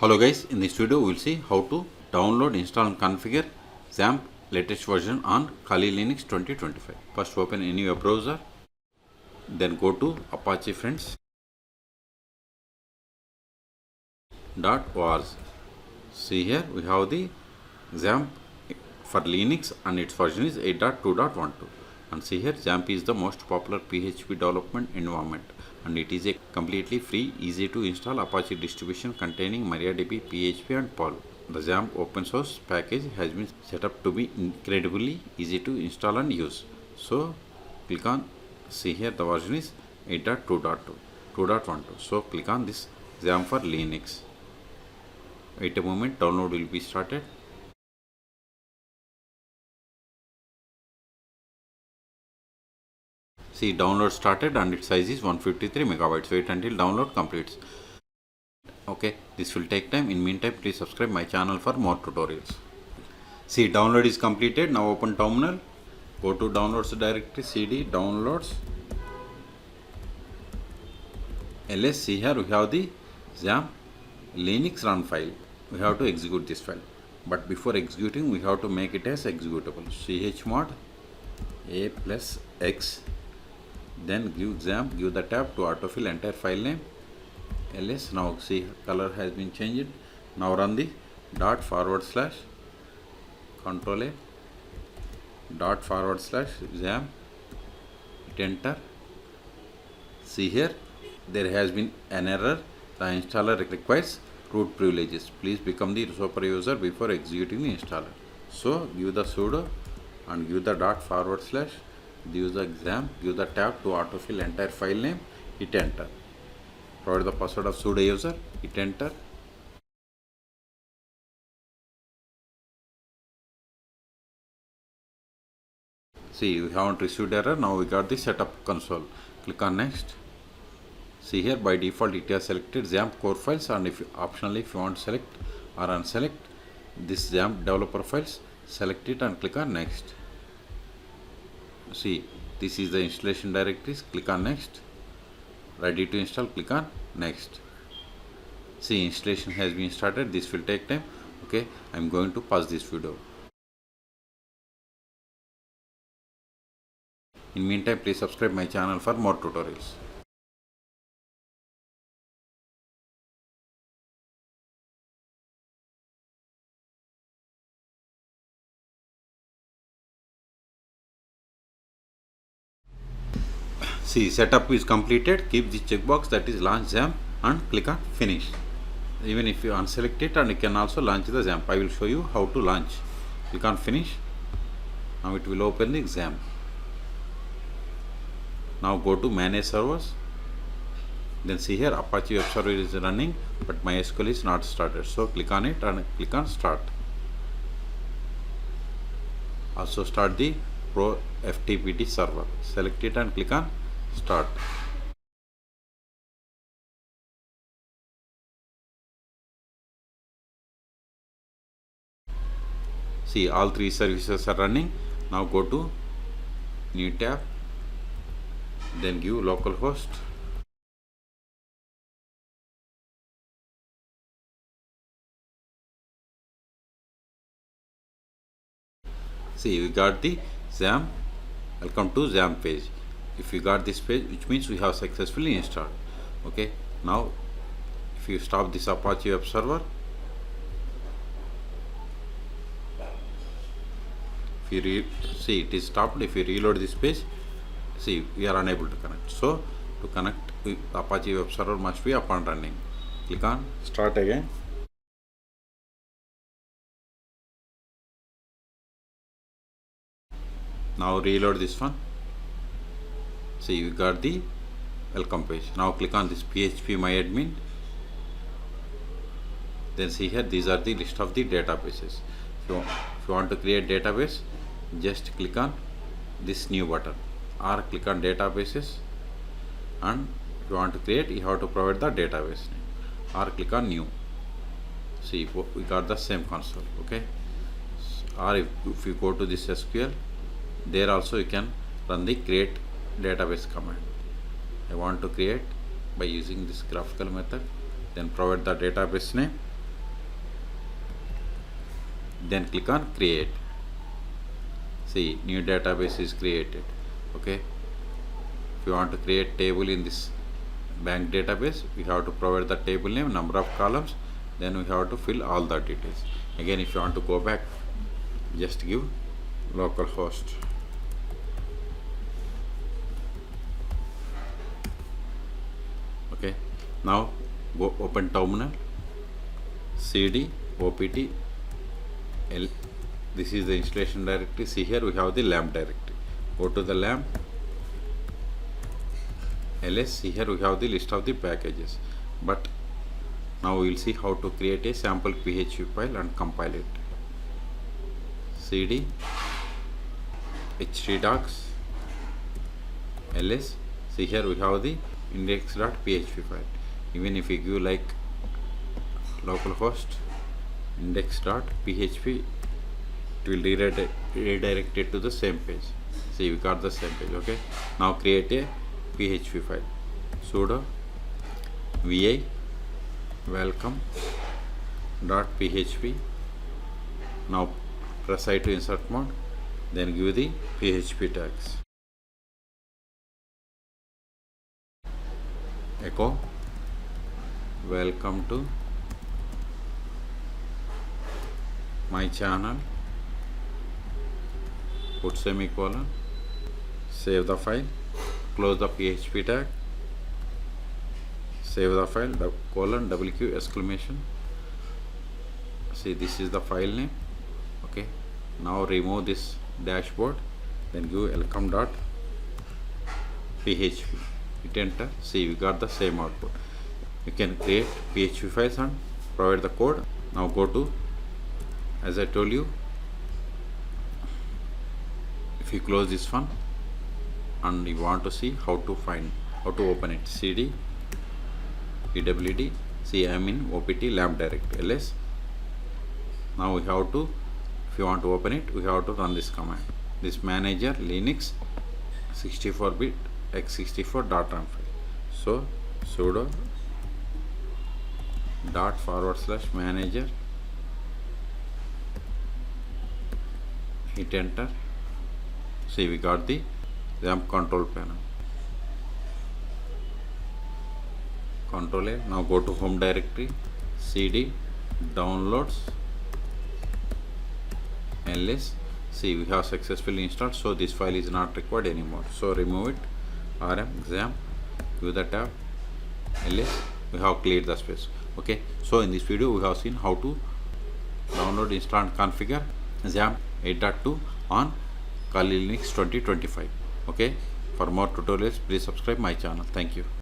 Hello guys, in this video we will see how to download, install and configure XAMPP latest version on Kali Linux 2025. First open any web browser, then go to Apache friends.org. See here we have the XAMPP for Linux and its version is 8.2.12. And see here XAMPP is the most popular PHP development environment and it is a completely free, easy to install Apache distribution containing MariaDB, PHP and Perl. The XAMPP open source package has been set up to be incredibly easy to install and use. So click on, see here the version is 8.2.12. So click on this XAMPP for Linux. Wait a moment, download will be started. See, download started and its size is 153 megabytes. Wait until download completes. Okay, this will take time. In meantime, please subscribe my channel for more tutorials. See, download is completed. Now open terminal. Go to downloads directory, cd downloads ls. See here we have the XAMPP Linux run file. We have to execute this file. But before executing, we have to make it as executable. Chmod a plus x. Then give XAMPP, give the tab to autofill entire file name ls. Now see color has been changed. Now run the /control a /XAMPP. Hit enter. See here there has been an error. The installer requires root privileges. Please become the super user before executing the installer. So give the sudo and give the /, use the XAMPP, give the tab to autofill entire file name, hit enter. Provide the password of sudo user, hit enter. See, we haven't received error. Now we got the setup console. Click on next. See here by default it has selected XAMPP core files, and if optionally if you want to select or unselect this XAMPP developer files, select it and click on next. See, this is the installation directories. Click on next. Ready to install, click on next. See, installation has been started. This will take time. Okay, I'm going to pause this video. In meantime, please subscribe my channel for more tutorials. See, setup is completed. Keep the checkbox that is launch XAMPP and click on finish. Even if you unselect it, and you can also launch the XAMPP. I will show you how to launch. Click on finish. Now it will open the XAMPP. Now go to manage servers. Then see here Apache web server is running, but MySQL is not started. So click on it and click on start. Also start the Pro FTPT server. Select it and click on start. See, all three services are running. Now go to new tab, then give localhost. See, we got the XAMPP. Welcome to XAMPP page. If you got this page, which means we have successfully installed. Okay, now if you stop this Apache web server, if you see it is stopped. If you reload this page, see we are unable to connect. So to connect with Apache web server must be up and running. Click on start again. Now reload this one. See, you got the welcome page. Now click on this phpMyAdmin. Then see here these are the list of the databases. If you want to create database, just click on this new button or click on databases, and if you want to create, you have to provide the database name or click on new. See, we got the same console. Okay, or if you go to this SQL, there also you can run the create database command. I want to create by using this graphical method. Then provide the database name then click on create. See, new database is created. Okay, if you want to create table in this bank database, we have to provide the table name, number of columns, then we have to fill all the details. Again, if you want to go back, just give localhost. Okay, now go open terminal, cd opt l. This is the installation directory. See, here we have the lamp directory. Go to the lamp, ls. See, here we have the list of the packages, but now we will see how to create a sample PHP file and compile it. cd htdocs ls. See, here we have the index.php file. Even if we give like localhost index.php, it will redirect it to the same page. See, we got the same page. Okay, now create a PHP file. Sudo vi welcome.php. now press I to insert mode, then give the PHP tags. Echo welcome to my channel, put semicolon, save the file, close the PHP tag, save the file, colon WQ exclamation. See, this is the file name. Okay, now remove this dashboard, then give welcome.php, hit enter. See, we got the same output. You can create PHP files and provide the code. Now go to, as I told you, if you close this one and you want to see how to open it, cd ewd. See, I am in opt lamp directory, ls. Now we have to, if you want to open it, we have to run this command, this manager linux 64-bit x64.run file. So sudo /manager, hit enter. See, we got the XAMPP control panel. Control A. Now go to home directory, cd downloads ls. See, we have successfully installed, so this file is not required anymore. So remove it, rm XAMPP, give the tab ls. We have cleared the space. Okay, so in this video we have seen how to download, install and configure XAMPP 8.2 on Kali Linux 2025. Okay, for more tutorials please subscribe my channel. Thank you.